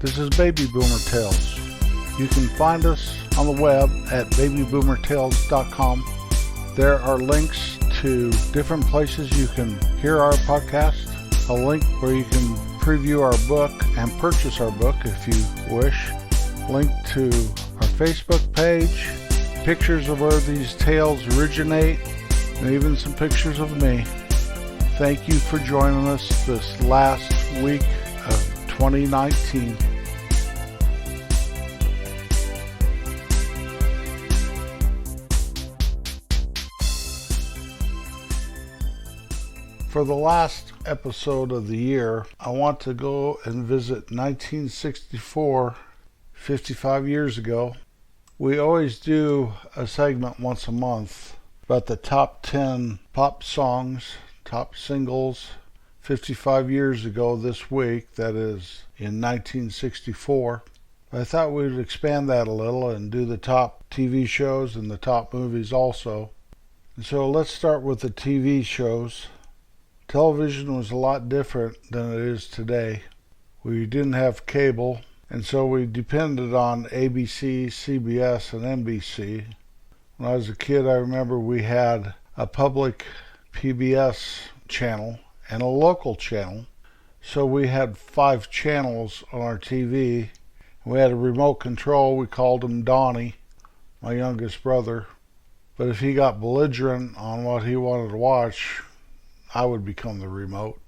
This is Baby Boomer Tales. You can find us on the web at babyboomertales.com. There are links to different places you can hear our podcast, a link where you can preview our book and purchase our book if you wish, link to our Facebook page, pictures of where these tales originate, and even some pictures of me. Thank you for joining us this last week of 2019. For the last episode of the year, I want to go and visit 1964, 55 years ago. We always do a segment once a month about the top 10 pop songs, top singles, 55 years ago this week, that is in 1964. I thought we would expand that a little and do the top TV shows and the top movies also. And so let's start with the TV shows. Television was a lot different than it is today. We didn't have cable, and so we depended on ABC, CBS, and NBC. When I was a kid, I remember we had a public PBS channel and a local channel. So we had 5 channels on our TV. We had a remote control. We called him Donnie, my youngest brother. But if he got belligerent on what he wanted to watch, I would become the remote.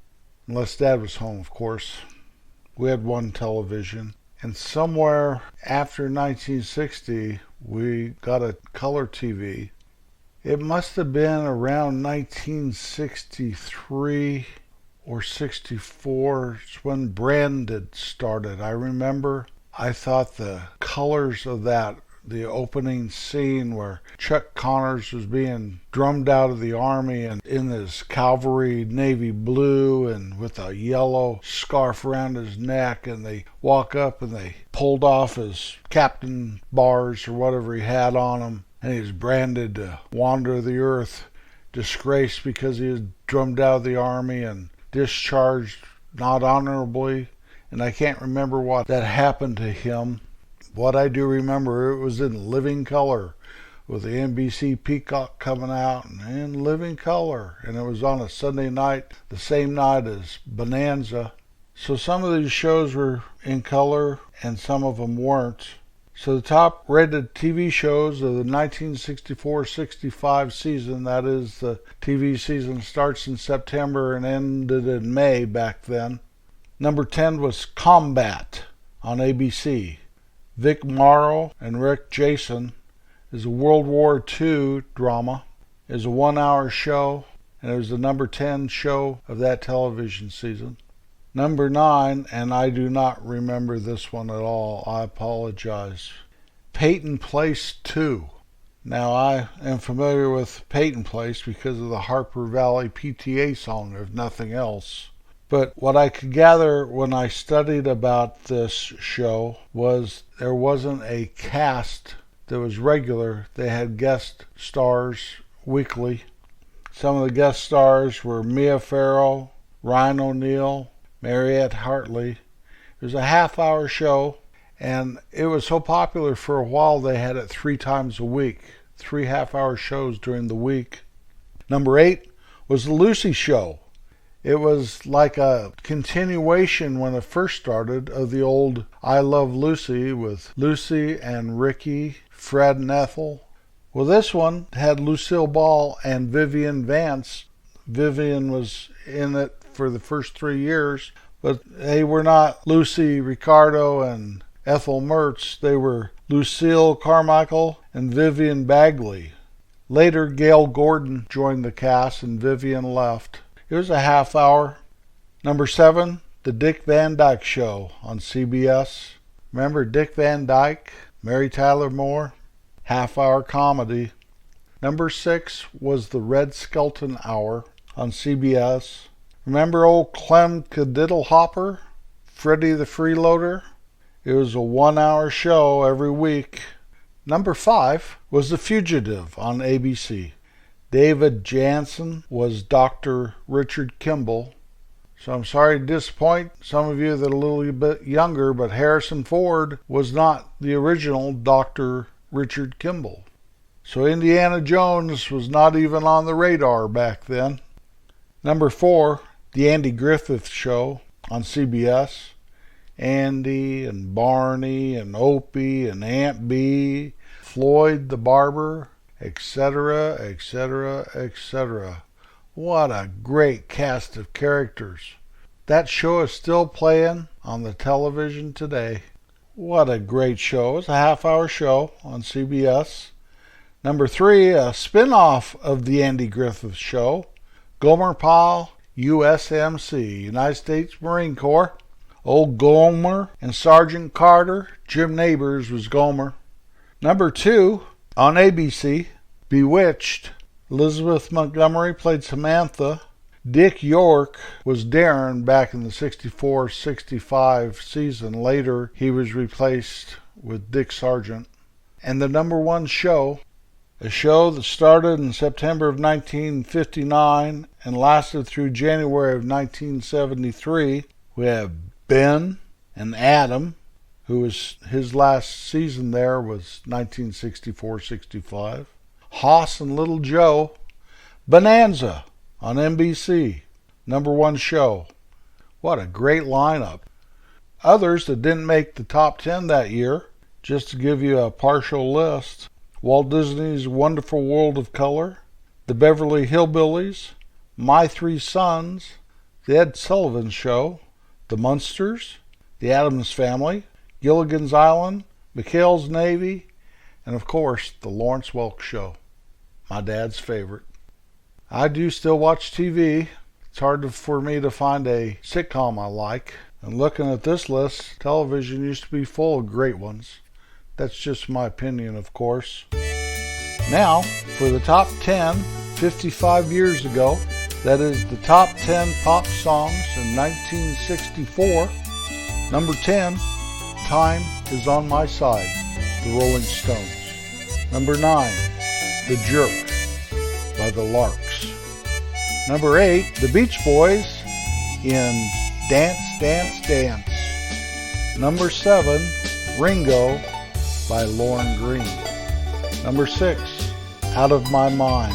Unless Dad was home, of course. We had one television. And somewhere after 1960, we got a color TV. It must have been around 1963 or 64. It's when Branded started. I remember I thought the colors of that, the opening scene where Chuck Connors was being drummed out of the army and in his cavalry navy blue and with a yellow scarf around his neck, and they walk up and they pulled off his captain bars or whatever he had on him, and he was branded to wander the earth, disgraced because he was drummed out of the army and discharged not honorably. And I can't remember what that happened to him. What I do remember, it was in living color with the NBC Peacock coming out and in living color. And it was on a Sunday night, the same night as Bonanza. So some of these shows were in color and some of them weren't. So the top rated TV shows of the 1964-65 season, that is the TV season starts in September and ended in May back then. Number 10 was Combat on ABC. Vic Morrow and Rick Jason is a World War II drama. It is a 1-hour show, and it was the number 10 show of that television season. Number 9, and I do not remember this one at all, I apologize. Peyton Place 2. Now, I am familiar with Peyton Place because of the Harper Valley PTA song, if nothing else. But what I could gather when I studied about this show was there wasn't a cast that was regular. They had guest stars weekly. Some of the guest stars were Mia Farrow, Ryan O'Neal, Mariette Hartley. It was a half-hour show, and it was so popular for a while they had it 3 times a week, 3 half-hour shows during the week. Number 8 was The Lucy Show. It was like a continuation when it first started of the old I Love Lucy with Lucy and Ricky, Fred and Ethel. Well, this one had Lucille Ball and Vivian Vance. Vivian was in it for the first 3 years, but they were not Lucy Ricardo and Ethel Mertz. They were Lucille Carmichael and Vivian Bagley. Later, Gail Gordon joined the cast and Vivian left. It was a half hour. Number 7, The Dick Van Dyke Show on CBS. Remember Dick Van Dyke, Mary Tyler Moore? Half-hour comedy. Number 6 was The Red Skelton Hour on CBS. Remember old Clem Cadiddlehopper, Freddie the Freeloader? It was a 1-hour show every week. Number 5 was The Fugitive on ABC. David Jansen was Dr. Richard Kimball. So I'm sorry to disappoint some of you that are a little bit younger, but Harrison Ford was not the original Dr. Richard Kimball. So Indiana Jones was not even on the radar back then. Number 4, The Andy Griffith Show on CBS. Andy and Barney and Opie and Aunt Bee, Floyd the Barber, etc., etc., etc. What a great cast of characters. That show is still playing on the television today. What a great show. It's a half-hour show on CBS. Number 3, a spin-off of The Andy Griffith Show, Gomer Pyle, USMC, United States Marine Corps. Old Gomer and Sergeant Carter. Jim Nabors was Gomer. Number 2, on ABC, Bewitched. Elizabeth Montgomery played Samantha. Dick York was Darren back in the 64-65 season. Later, he was replaced with Dick Sargent. And the number 1 show, a show that started in September of 1959 and lasted through January of 1973. We have Ben and Adam, who was his last season there was 1964-65. Hoss and Little Joe. Bonanza on NBC, number 1 show. What a great lineup. Others that didn't make the top 10 that year, just to give you a partial list: Walt Disney's Wonderful World of Color, The Beverly Hillbillies, My 3 Sons, The Ed Sullivan Show, The Munsters, The Addams Family, Gilligan's Island, McHale's Navy, and of course, The Lawrence Welk Show, my dad's favorite. I do still watch TV. It's hard for me to find a sitcom I like. And looking at this list, television used to be full of great ones. That's just my opinion, of course. Now, for the top 10, 55 years ago, that is the top 10 pop songs in 1964. Number 10, Time Is on My Side, The Rolling Stones. Number 9, The Jerk by the Larks. Number 8, The Beach Boys in Dance, Dance, Dance. Number 7, Ringo by Lauren Green. Number 6, Out of My Mind,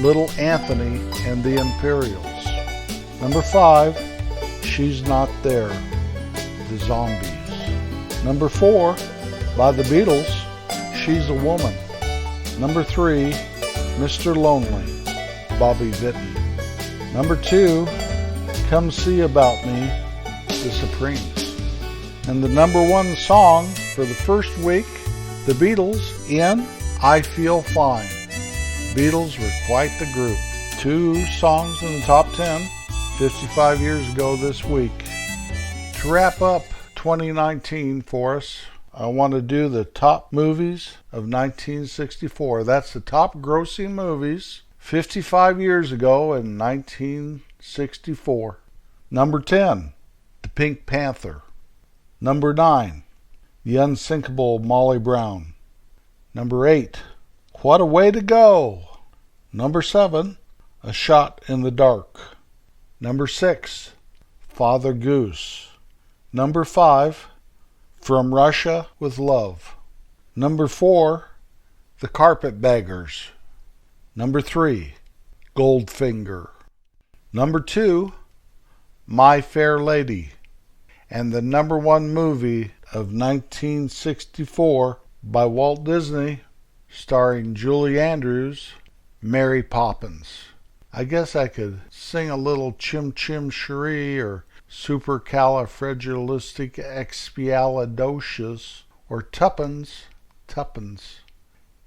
Little Anthony and the Imperials. Number 5, She's Not There, The Zombies. Number 4, by the Beatles, She's a Woman. Number 3, Mr. Lonely, Bobby Vinton. Number 2, Come See About Me, The Supremes. And the number 1 song for the first week, the Beatles in I Feel Fine. Beatles were quite the group. 2 songs in the top 10, 55 years ago this week. To wrap up 2019 for us, I want to do the top movies of 1964. That's the top grossing movies 55 years ago in 1964. Number 10, The Pink Panther. Number 9, The Unsinkable Molly Brown. Number 8, What a Way to Go. Number 7, A Shot in the Dark. Number 6, Father Goose. Number 5, From Russia with Love. Number 4, The Carpetbaggers. Number 3, Goldfinger. Number 2, My Fair Lady. And the number 1 movie of 1964 by Walt Disney, starring Julie Andrews, Mary Poppins. I guess I could sing a little Chim Chim Cherie or Supercalifragilisticexpialidocious or Tuppence.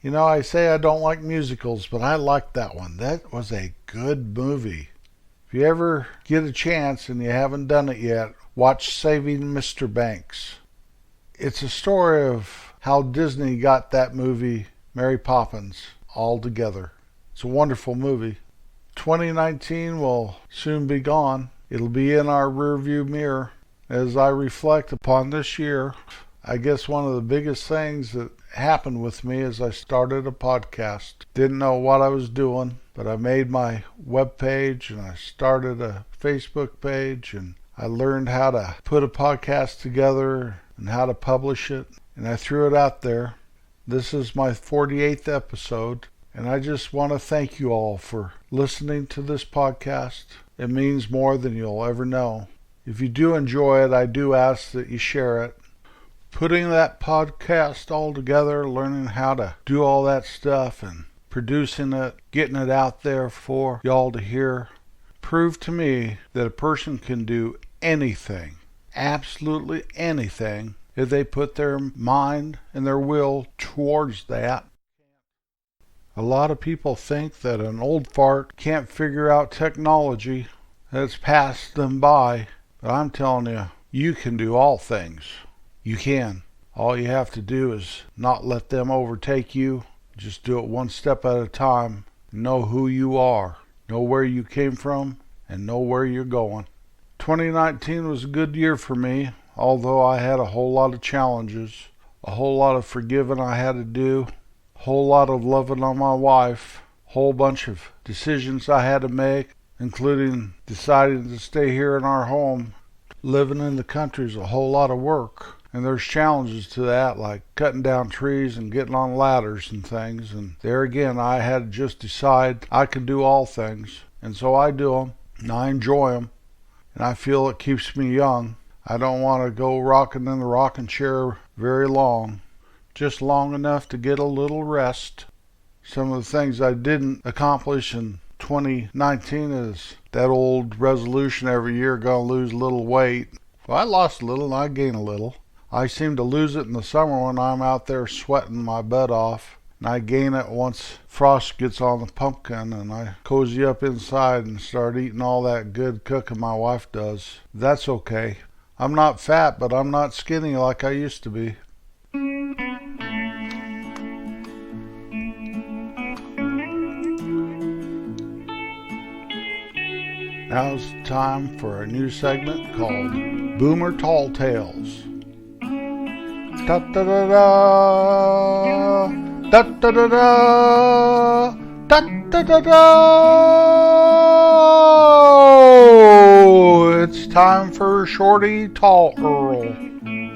You know, I say I don't like musicals, but I liked that one. That was a good movie. If you ever get a chance and you haven't done it yet, watch Saving Mr. Banks. It's a story of how Disney got that movie, Mary Poppins, all together. It's a wonderful movie. 2019 will soon be gone. It'll be in our rearview mirror. As I reflect upon this year, I guess one of the biggest things that happened with me is I started a podcast. Didn't know what I was doing, but I made my web page and I started a Facebook page and I learned how to put a podcast together and how to publish it, and I threw it out there. This is my 48th episode, and I just want to thank you all for listening to this podcast. It means more than you'll ever know. If you do enjoy it, I do ask that you share it. Putting that podcast all together, learning how to do all that stuff and producing it, getting it out there for y'all to hear, proved to me that a person can do anything, absolutely anything, if they put their mind and their will towards that. A lot of people think that an old fart can't figure out technology that's passed them by, but I'm telling you, you can do all things. You can. All you have to do is not let them overtake you. Just do it one step at a time. Know who you are, know where you came from, and know where you're going. 2019 was a good year for me, although I had a whole lot of challenges, a whole lot of forgiving I had to do, a whole lot of loving on my wife, a whole bunch of decisions I had to make, including deciding to stay here in our home. Living in the country is a whole lot of work, and there's challenges to that, like cutting down trees and getting on ladders and things, and there again I had to just decide I could do all things, and so I do them, and I enjoy them, and I feel it keeps me young. I don't want to go rocking in the rocking chair very long, just long enough to get a little rest. Some of the things I didn't accomplish in 2019 is that old resolution every year, gonna lose a little weight. Well, I lost a little and I gained a little. I seem to lose it in the summer when I'm out there sweating my butt off, and I gain it once frost gets on the pumpkin and I cozy up inside and start eating all that good cooking my wife does. That's okay. I'm not fat, but I'm not skinny like I used to be. Now's time for a new segment called Boomer Tall Tales. Da da da da, da da da da, da da da da. It's time for Shorty Tall Earl.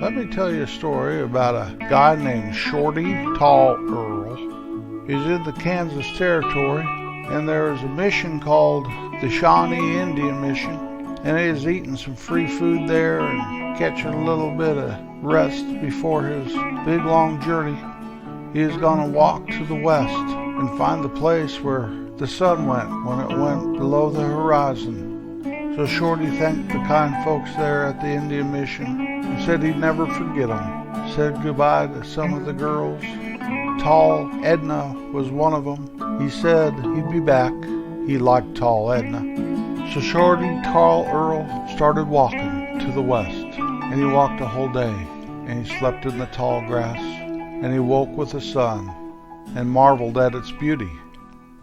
Let me tell you a story about a guy named Shorty Tall Earl. He's in the Kansas Territory, and there is a mission called the Shawnee Indian Mission, and he is eating some free food there and catching a little bit of rest before his big long journey. He is going to walk to the west and find the place where the sun went when it went below the horizon. So Shorty thanked the kind folks there at the Indian Mission and said he'd never forget them. Said goodbye to some of the girls. Tall Edna was one of them. He said he'd be back. He liked Tall Edna. So Shorty Tall Earl started walking to the west, and he walked a whole day, and he slept in the tall grass, and he woke with the sun and marveled at its beauty.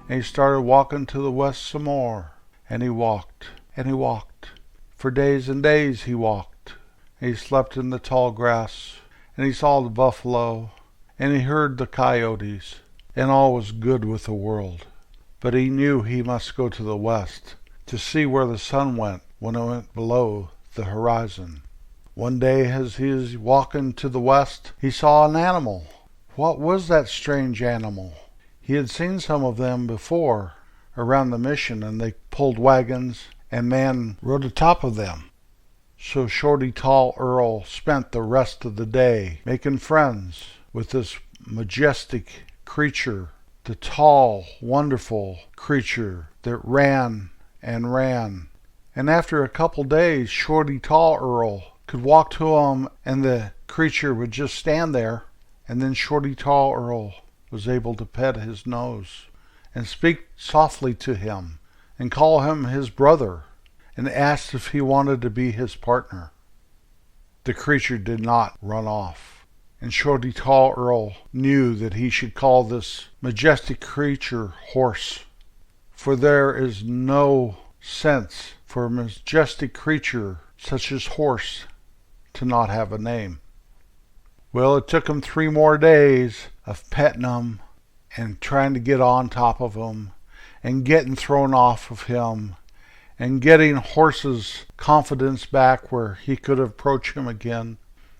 And he started walking to the west some more, and he walked, and he walked. For days and days he walked, and he slept in the tall grass, and he saw the buffalo, and he heard the coyotes, and all was good with the world. But he knew he must go to the west to see where the sun went when it went below the horizon. One day as he was walking to the west, he saw an animal. What was that strange animal? He had seen some of them before around the mission, and they pulled wagons, and man rode atop of them. So Shorty Tall Earl spent the rest of the day making friends with this majestic creature, the tall, wonderful creature that ran and ran. And after a couple days, Shorty Tall Earl could walk to him, and the creature would just stand there, and then Shorty Tall Earl was able to pet his nose and speak softly to him and call him his brother and asked if he wanted to be his partner. The creature did not run off, and Shorty Tall Earl knew that he should call this majestic creature Horse, for there is no sense for a majestic creature such as Horse to not have a name. Well, it took him 3 more days of petting him and trying to get on top of him and getting thrown off of him and getting Horse's confidence back where he could approach him again.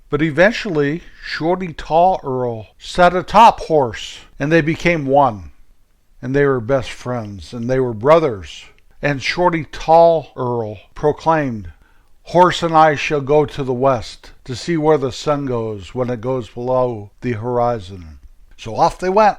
But eventually, Shorty Tall Earl sat atop Horse, and they became one. And they were best friends, and they were brothers. And Shorty Tall Earl proclaimed, "Horse and I shall go to the west to see where the sun goes when it goes below the horizon." So off they went.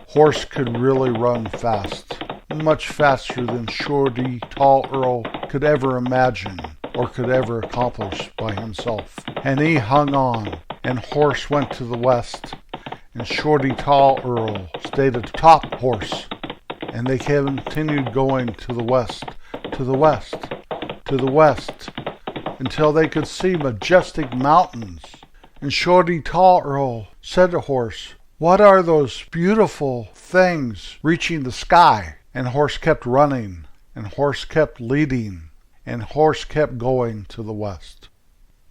Horse could really run fast, much faster than Shorty Tall Earl could ever imagine or could ever accomplish by himself. And he hung on, and Horse went to the west, and Shorty Tall Earl stayed atop Horse, and they continued going to the west, to the west, to the west, until they could see majestic mountains. And Shorty Tall Earl said to Horse, "What are those beautiful things reaching the sky?" And Horse kept running, and Horse kept leading, and Horse kept going to the west.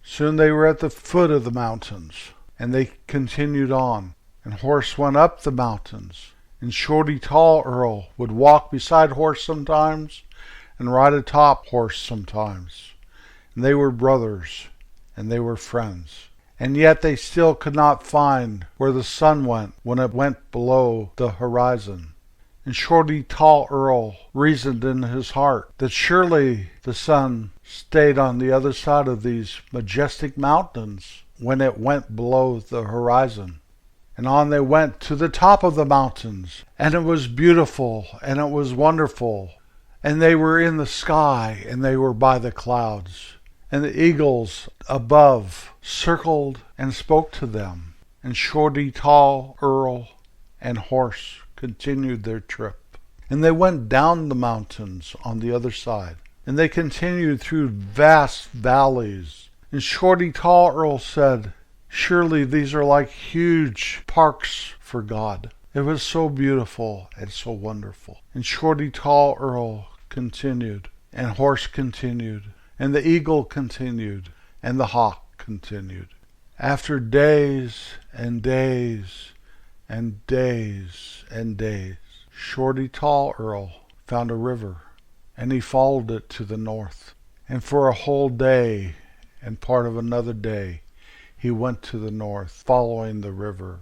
Soon they were at the foot of the mountains, and they continued on, and Horse went up the mountains, and Shorty Tall Earl would walk beside Horse sometimes and ride atop Horse sometimes. And they were brothers, and they were friends. And yet they still could not find where the sun went when it went below the horizon. And Shorty Tall Earl reasoned in his heart that surely the sun stayed on the other side of these majestic mountains when it went below the horizon. And on they went to the top of the mountains, and it was beautiful, and it was wonderful. And they were in the sky, and they were by the clouds. And the eagles above circled and spoke to them. And Shorty Tall Earl and Horse continued their trip. And they went down the mountains on the other side. And they continued through vast valleys. And Shorty Tall Earl said, "Surely these are like huge parks for God." It was so beautiful and so wonderful. And Shorty Tall Earl continued, and Horse continued, and the eagle continued, and the hawk continued. After days and days and days and days, Shorty Tall Earl found a river, and he followed it to the north. And for a whole day and part of another day, he went to the north, following the river.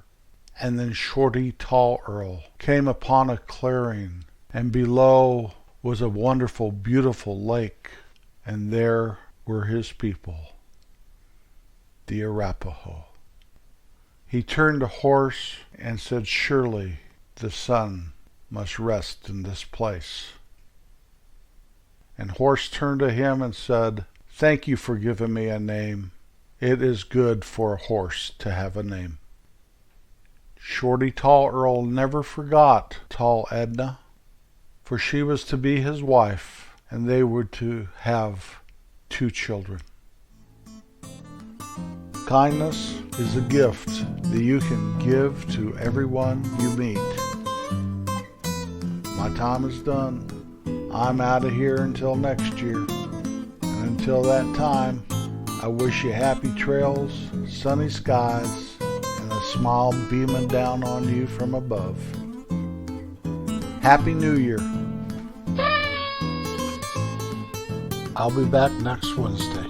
And then Shorty Tall Earl came upon a clearing, and below was a wonderful, beautiful lake, and there were his people, the Arapaho. He turned to Horse and said, "Surely the sun must rest in this place." And Horse turned to him and said, "Thank you for giving me a name. It is good for a horse to have a name." Shorty Tall Earl never forgot Tall Edna, for she was to be his wife, and they were to have 2 children. Kindness is a gift that you can give to everyone you meet. My time is done. I'm out of here until next year. And until that time, I wish you happy trails, sunny skies, and a smile beaming down on you from above. Happy New Year. I'll be back next Wednesday.